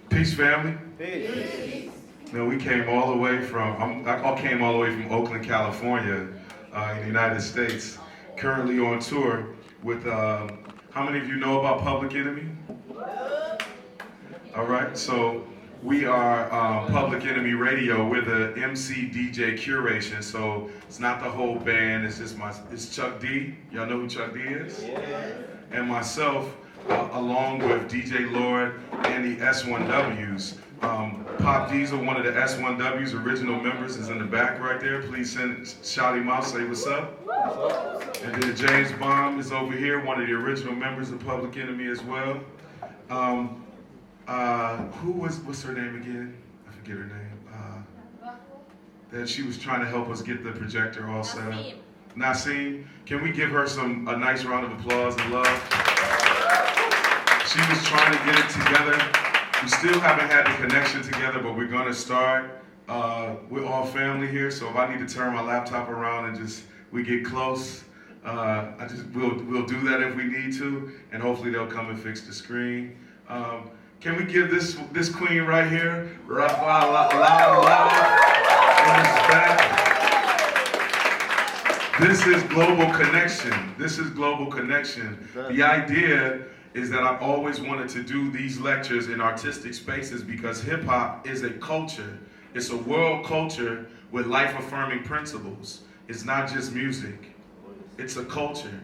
Peace, family. Peace. No, we came all the way from, I came all the way from Oakland, California, in the United States. Currently on tour with, how many of you know about Public Enemy? All right, so we are Public Enemy Radio. We're the MC DJ curation, so it's not the whole band, it's just it's Chuck D. Y'all know who Chuck D is? Yeah. And myself, along with DJ Lord and the S1Ws. Pop Diesel, one of the S1Ws original members, is in the back right there. Please shout him out, say what's up. And then James Bomb is over here, one of the original members of Public Enemy as well. What's her name again? I forget her name. That she was trying to help us get the projector all set up. Nasim, can we give her a nice round of applause and love? She was trying to get it together. We still haven't had the connection together, but we're gonna start. We're all family here, so if I need to turn my laptop around and we get close, we'll do that if we need to, and hopefully they'll come and fix the screen. Can we give this queen right here a loud love and respect? This is global connection. This is global connection. The idea is that I've always wanted to do these lectures in artistic spaces because hip hop is a culture. It's a world culture with life-affirming principles. It's not just music. It's a culture.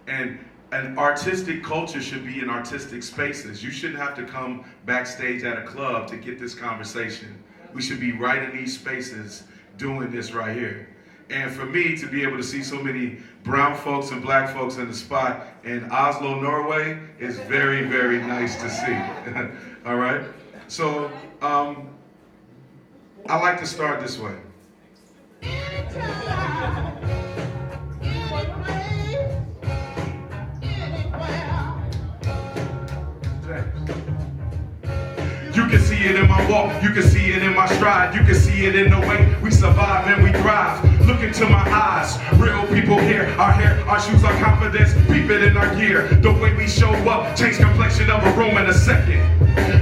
And an artistic culture should be in artistic spaces. You shouldn't have to come backstage at a club to get this conversation. We should be right in these spaces doing this right here. And for me to be able to see so many brown folks and black folks in the spot in Oslo, Norway is very, very nice to see. All right? So I like to start this way. You can see it in my walk, you can see it in my stride, you can see it in the way we survive and we thrive. Look into my eyes, real people here, our shoes, our confidence, peep it in our gear. The way we show up, change complexion of a room in a second.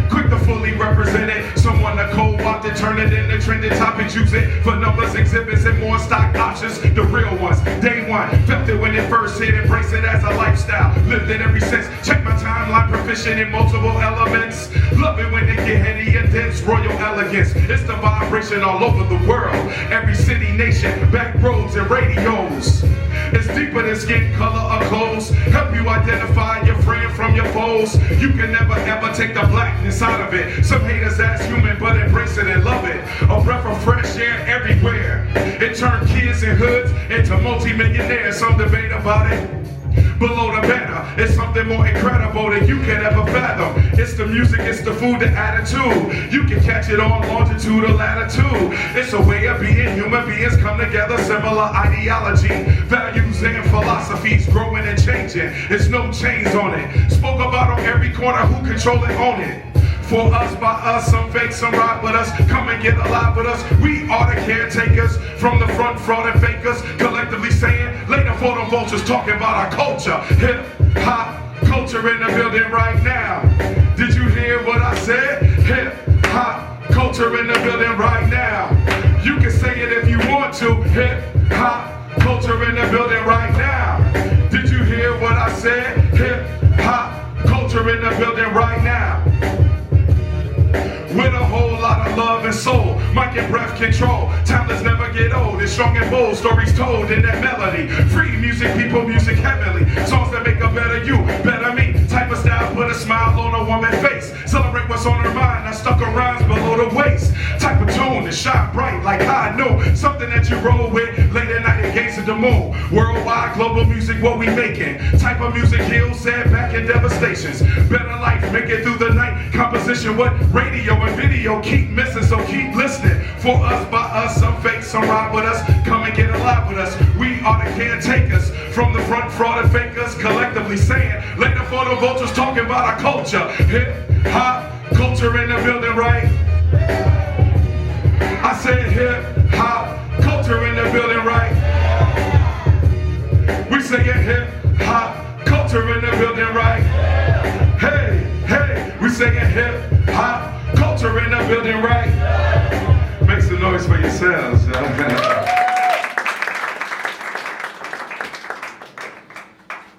Quick to fully represent it, someone to co-opt it, turn it into trending topics, use it for numbers, exhibits, and more stock options. The real ones, day one, felt it when it first hit, embrace it as a lifestyle, lived it every since. Check my timeline, proficient in multiple elements. Love it when it get heady and dense, royal elegance. It's the vibration all over the world. Every city, nation, back roads and radios. It's deeper than skin color or clothes. Help you identify your friend from your foes. You can never ever take the blackness out of it. Some haters ask human, but embrace it and love it. A breath of fresh air everywhere. It turned kids in hoods into multi-millionaires. Some debate about it. Below the banner, it's something more incredible than you can ever fathom. It's the music, it's the food, the attitude. You can catch it on longitude or latitude. It's a way of being. Human beings come together, similar ideology, values and philosophies growing and changing. There's no chains on it. Spoke about on every corner, who control it, own it. For us, by us, some fake, some ride with us. Come and get alive with us. We are the caretakers. From the front, fraud and fakers. Collectively saying, later for the vultures, talking about our culture. Hip hop culture in the building right now. Did you hear what I said? Hip hop culture in the building right now. You can say it if you want to. Hip hop culture in the building right now. Did you hear what I said? Hip hop culture in the building right now. With a whole lot of love and soul, mic and breath control. Talents never get old, it's strong and bold. Stories told in that melody. Free music, people, music heavenly. Songs that make a better you, better me. Type of style, put a smile on a woman's face. Celebrate what's on her mind, not stuck around below the waist. Type of tune that shine bright like high noon. Something that you roll with late at night and gaze at the moon. Worldwide, global music, what we making. Type of music heals setback and devastations. Better life, make it through the night. Composition, what radio and video keep missing, so keep listening. For us, by us, some fake, some ride with us. Come and get alive with us. We are the caretakers. From the front, fraud and fakers, collectively saying, later for the vultures, talking about our culture. Hip hop culture in the building, right? I said hip hop culture in the building, right? We saying hip hop culture in the building, right? Hey, hey, we saying hip hop culture building right? Make some noise for yourselves.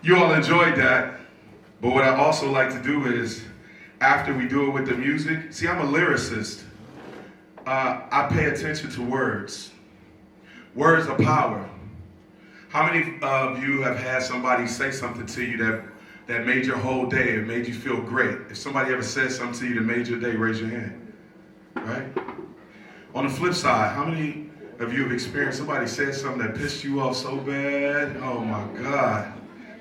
You all enjoyed that, but what I also like to do is, after we do it with the music, see, I'm a lyricist. I pay attention to words. Words are power. How many of you have had somebody say something to you that made your whole day, it made you feel great? If somebody ever said something to you that made your day, raise your hand, right? On the flip side, how many of you have experienced somebody said something that pissed you off so bad? Oh my God,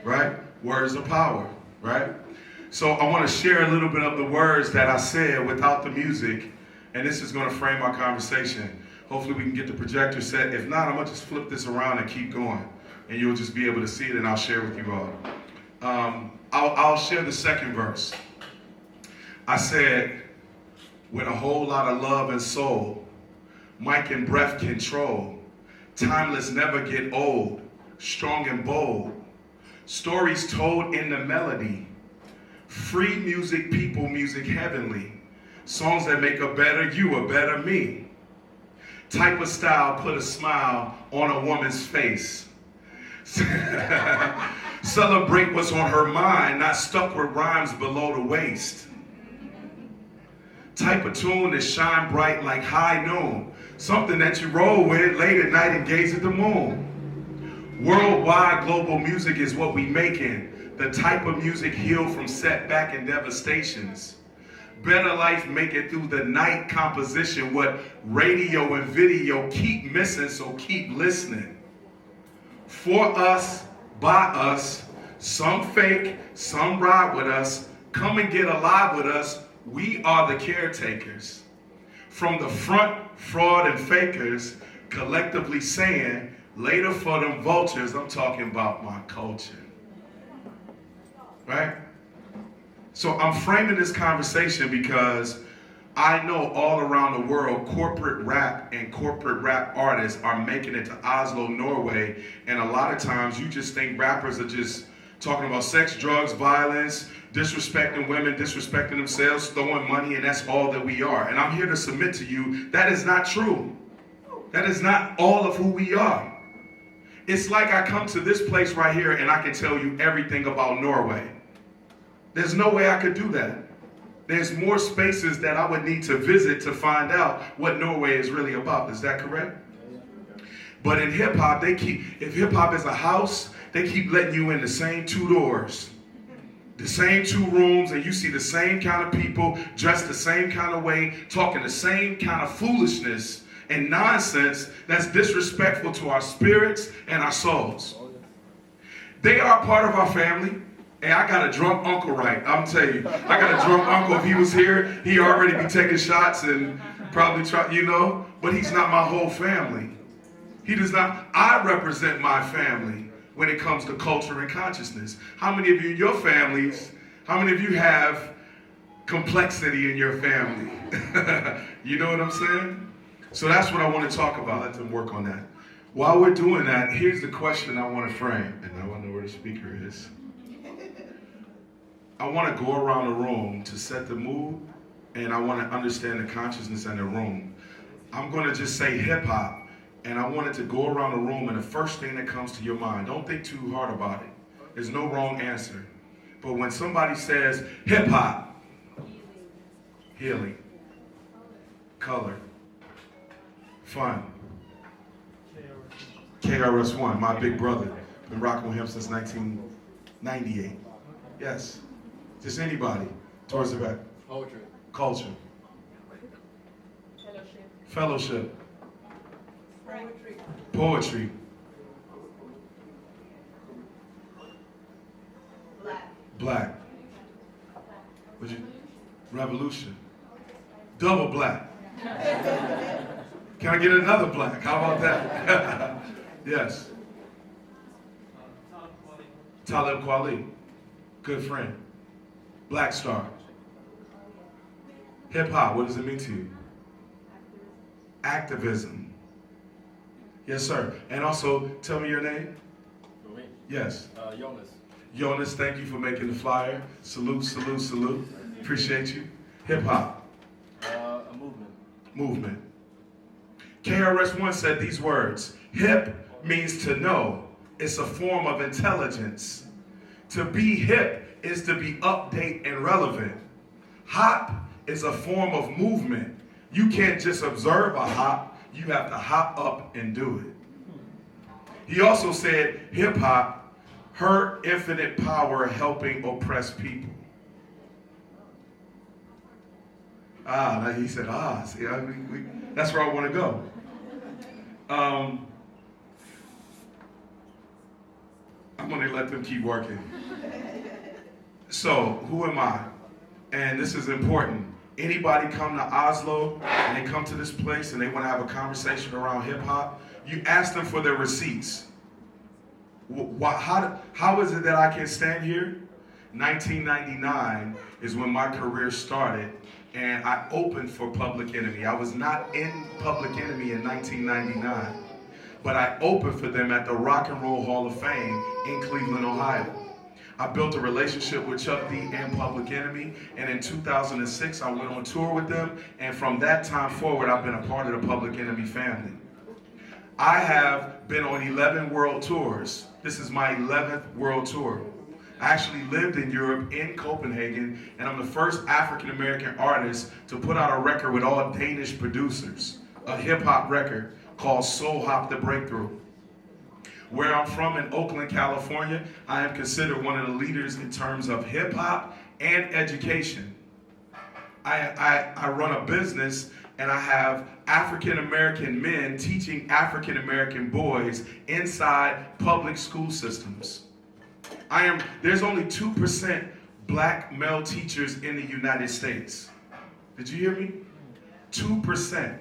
right? Words are power, right? So I want to share a little bit of the words that I said without the music, and this is going to frame our conversation. Hopefully we can get the projector set. If not, I'm going to just flip this around and keep going, and you'll just be able to see it, and I'll share with you all. I'll share the second verse. I said, with a whole lot of love and soul, mic and breath control, timeless never get old, strong and bold, stories told in the melody, free music, people music heavenly, songs that make a better you, a better me, type of style put a smile on a woman's face. Celebrate what's on her mind, not stuck with rhymes below the waist. Type of tune that shine bright like high noon, something that you roll with late at night and gaze at the moon. Worldwide global music is what we making. The type of music healed from setback and devastations. Better life make it through the night composition, what radio and video keep missing, so keep listening. For us, by us, some fake, some ride with us, come and get alive with us, we are the caretakers. From the front, fraud and fakers, collectively saying, later for them vultures, I'm talking about my culture. Right? So I'm framing this conversation because I know all around the world, corporate rap and corporate rap artists are making it to Oslo, Norway, and a lot of times you just think rappers are just talking about sex, drugs, violence, disrespecting women, disrespecting themselves, throwing money, and that's all that we are. And I'm here to submit to you, that is not true. That is not all of who we are. It's like I come to this place right here and I can tell you everything about Norway. There's no way I could do that. There's more spaces that I would need to visit to find out what Norway is really about. Is that correct? But in hip hop, if hip hop is a house, they keep letting you in the same two doors, the same two rooms, and you see the same kind of people dressed the same kind of way, talking the same kind of foolishness and nonsense that's disrespectful to our spirits and our souls. They are part of our family. Hey, I got a drunk uncle, right? I'm telling you, I got a drunk uncle. If he was here, he'd already be taking shots and probably try, but he's not my whole family. He does not. I represent my family when it comes to culture and consciousness. How many of you in your families, how many of you have complexity in your family? You know what I'm saying? So that's what I want to talk about. Let them work on that. While we're doing that, here's the question I want to frame, and I want to know where the speaker is. I want to go around the room to set the mood, and I want to understand the consciousness in the room. I'm going to just say hip hop, and I want it to go around the room, and the first thing that comes to your mind, don't think too hard about it. There's no wrong answer. But when somebody says hip hop, healing, color, fun, KRS-One, my big brother, been rocking with him since 1998. Yes. Just anybody. Towards the back. Poetry. Culture. Fellowship. Poetry. Black. What'd you? Revolution. Double black. Can I get another black? How about that? Yes. Talib Kweli. Good friend. Black Star. Hip hop, what does it mean to you? Activism. Yes, sir. And also, tell me your name. For me? Yes. Jonas. Jonas, thank you for making the flyer. Salute, salute, salute. Appreciate you. Hip hop. A movement. movement. KRS-One said these words: hip means to know. It's a form of intelligence. To be hip is to be update and relevant. Hop is a form of movement. You can't just observe a hop, you have to hop up and do it. He also said hip hop, her infinite power helping oppress people. He said, see, that's where I want to go. I'm going to let them keep working. So, who am I? And this is important. Anybody come to Oslo and they come to this place and they want to have a conversation around hip hop, you ask them for their receipts. How is it that I can stand here? 1999 is when my career started, and I opened for Public Enemy. I was not in Public Enemy in 1999, but I opened for them at the Rock and Roll Hall of Fame in Cleveland, Ohio. I built a relationship with Chuck D and Public Enemy, and in 2006 I went on tour with them, and from that time forward I've been a part of the Public Enemy family. I have been on 11 world tours. This is my 11th world tour. I actually lived in Europe, in Copenhagen, and I'm the first African-American artist to put out a record with all Danish producers, a hip-hop record called Soul Hop the Breakthrough. Where I'm from in Oakland, California, I am considered one of the leaders in terms of hip-hop and education. I run a business, and I have African-American men teaching African-American boys inside public school systems. There's only 2% black male teachers in the United States. Did you hear me? 2%.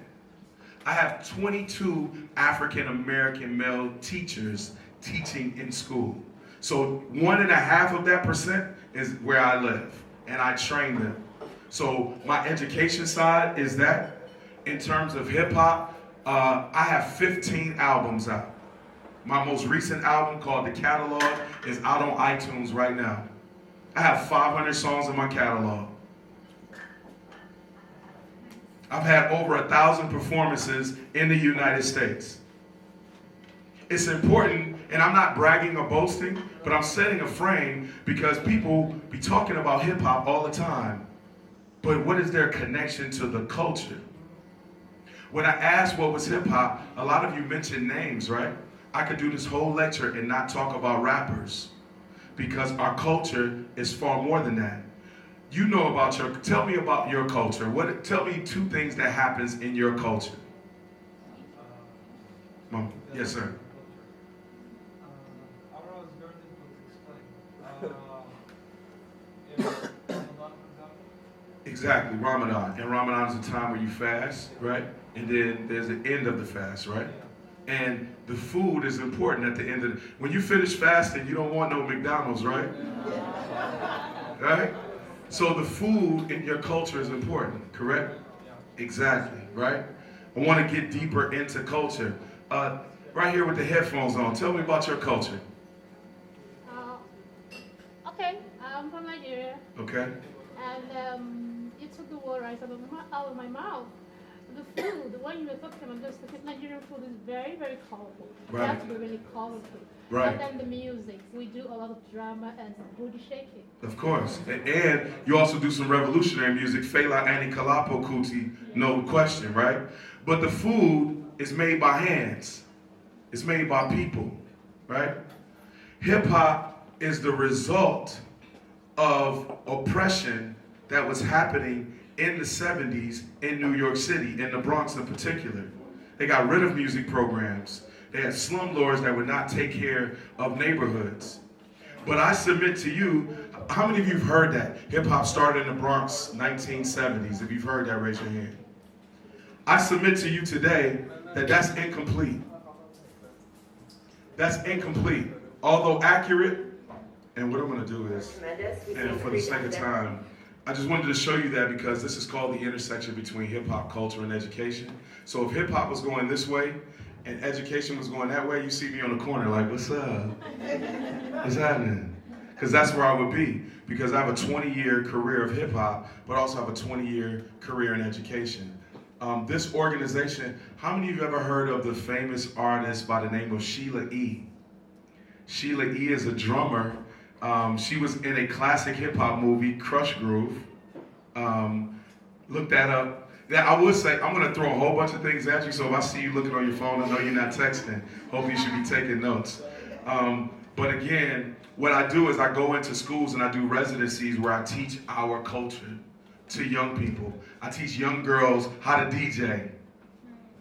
I have 22 African-American male teachers teaching in school. So 1.5% of that percent is where I live, and I train them. So my education side is that. In terms of hip hop, I have 15 albums out. My most recent album, called The Catalog, is out on iTunes right now. I have 500 songs in my catalog. I've had over 1,000 performances in the United States. It's important, and I'm not bragging or boasting, but I'm setting a frame because people be talking about hip hop all the time. But what is their connection to the culture? When I asked what was hip hop, a lot of you mentioned names, right? I could do this whole lecture and not talk about rappers because our culture is far more than that. You know about tell me about your culture. Tell me 2 things that happens in your culture. Mom, yes, sir. Exactly, Ramadan. And Ramadan is a time where you fast, right? And then there's the end of the fast, right? And the food is important at the end of when you finish fasting, you don't want no McDonald's, right? Right? So the food in your culture is important, correct? Exactly, right? I want to get deeper into culture. Right here with the headphones on, tell me about your culture. Okay, I'm from Nigeria. Okay. And you took the word right out of my mouth. The food, when you were talking about this, because Nigerian food is very, very colorful. Right. You have to be really colorful. Right. And then the music, we do a lot of drama and booty shaking. Of course. And you also do some revolutionary music, Fela Ani Kalapo Kuti, no question, right? But the food is made by hands. It's made by people, right? Hip hop is the result of oppression that was happening in the 70s in New York City, in the Bronx in particular. They got rid of music programs. They had slumlords that would not take care of neighborhoods. But I submit to you, how many of you have heard that? Hip hop started in the Bronx, 1970s. If you've heard that, raise your hand. I submit to you today that that's incomplete. That's incomplete. Although accurate, and what I'm gonna do is, and for the sake of time, I just wanted to show you that because this is called the intersection between hip hop culture and education. So if hip hop was going this way and education was going that way, you see me on the corner like, what's up? What's happening? Because that's where I would be. Because I have a 20-year career of hip hop, but also have a 20-year career in education. This organization, how many of you ever heard of the famous artist by the name of Sheila E? Sheila E is a drummer. She was in a classic hip hop movie, Crush Groove. Look that up. Now, I would say, I'm going to throw a whole bunch of things at you, so if I see you looking on your phone, I know you're not texting. Hopefully you should be taking notes. But again, what I do is I go into schools and I do residencies where I teach our culture to young people. I teach young girls how to DJ.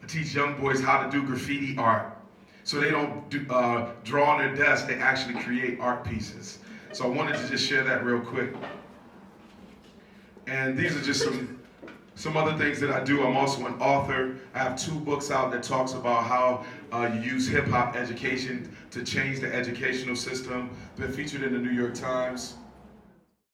I teach young boys how to do graffiti art. So they don't draw on their desk, they actually create art pieces. So I wanted to just share that real quick. And these are just some other things that I do. I'm also an author. I have 2 books out that talks about how you use hip-hop education to change the educational system. Been featured in the New York Times.